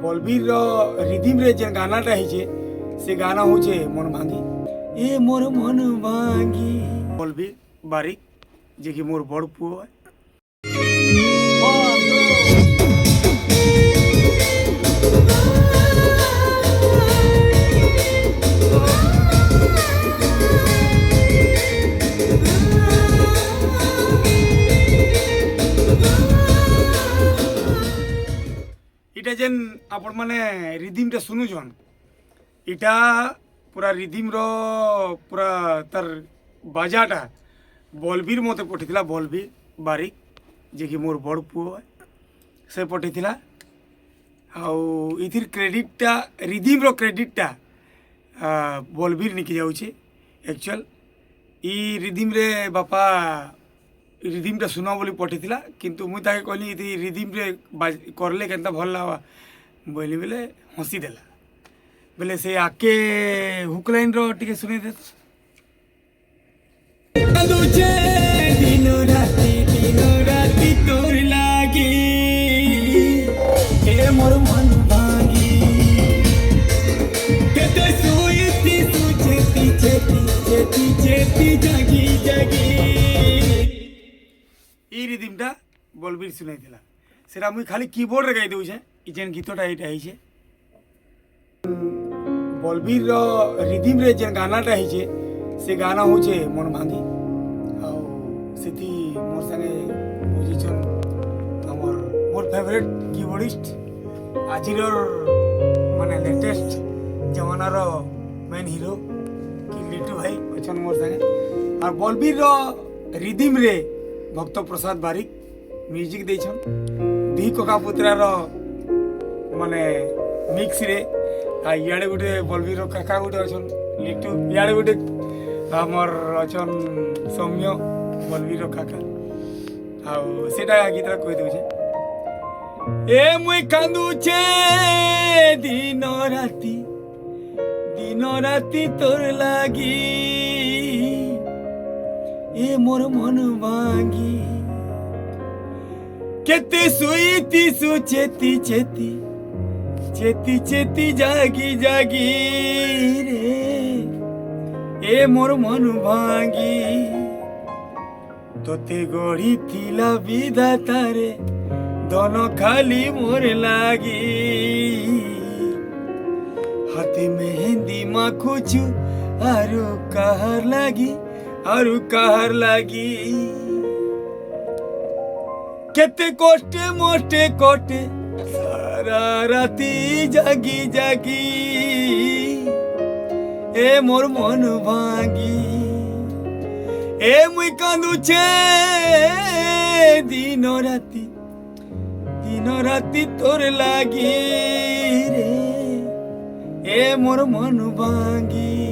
Balbir rhythm रे जेन गानाटा है से गाना होचे मन भांगी ए मोर मन भांगी बलबीर बारिक जे कि मोर बड़ पुओ है। इटा जेन आपण माने रिदिम टा सुनुछन इटा पूरा रिदिम रो पूरा तार बाजाटा बलबीर मते पठिथिला बलबीर बारिक जे कि मोर बड़ पुओ है से पठिथिला आउ इथिर क्रेडिटटा रिदिम रो क्रेडिटटा बलबीर निकि जाउछे। एक्चुअल ई रिदिम रे बापा रिदिमटा सुना बोली पठिथिला किंतु मुई ताके कहली इति रिदिम रे करले केनता भल लावा बोली बेले हंसी देला बेले से आके हुक लाइन रो टिके सुनी दे दुचे दिनो राती तोर लागी ए मोर मन भांगी केते सुईती सुचेती चेती जागी जागी ई रिदिमटा बलबीर सुनाइथिला सेरा मुई खाली कीबोर्ड रे गाई देउछे ई जेन गीतटा एटा हिचे बलबीर रिदिम रे जेन गानाटा हिचे से गाना होचे मन भांगी आउ सेति मोर संगे म्यूजिशियन हमर मोर फेवरेट कीबोर्डिस्ट आजिर माने लेटेस्ट जमानार मेन हीरो कि लिटू भाई अछन मोर संगे और बलबीर रिदिम रे भक्त प्रसाद बारिक म्यूजिक देछन दी कका पुत्रार माने मिक्स रे इे गोटे बलबीर काका गोटे अच्छन लिटू इे गोटे आमर अच्छन सौम्य बलबीर काका आटा गीतटा कही दे ए मुई कांदुचे दिन राती तोर लागी ए मोर मन भांगी केते सुईती सुचेती चेती जागी जागी रे ए मोर मन भांगी तोते गढ़ी थिला विधाता रे दोनों खाली मोर लागी हाथे मेहंदी माखुचु आरु कहर लागी केते कोष्टे मोष्टे कोटे सारा राती जागी जागी ए मोर मन भांगी ए मुई कांदुचे दिन राती तोर लागी रे ए मोर मन भांगी।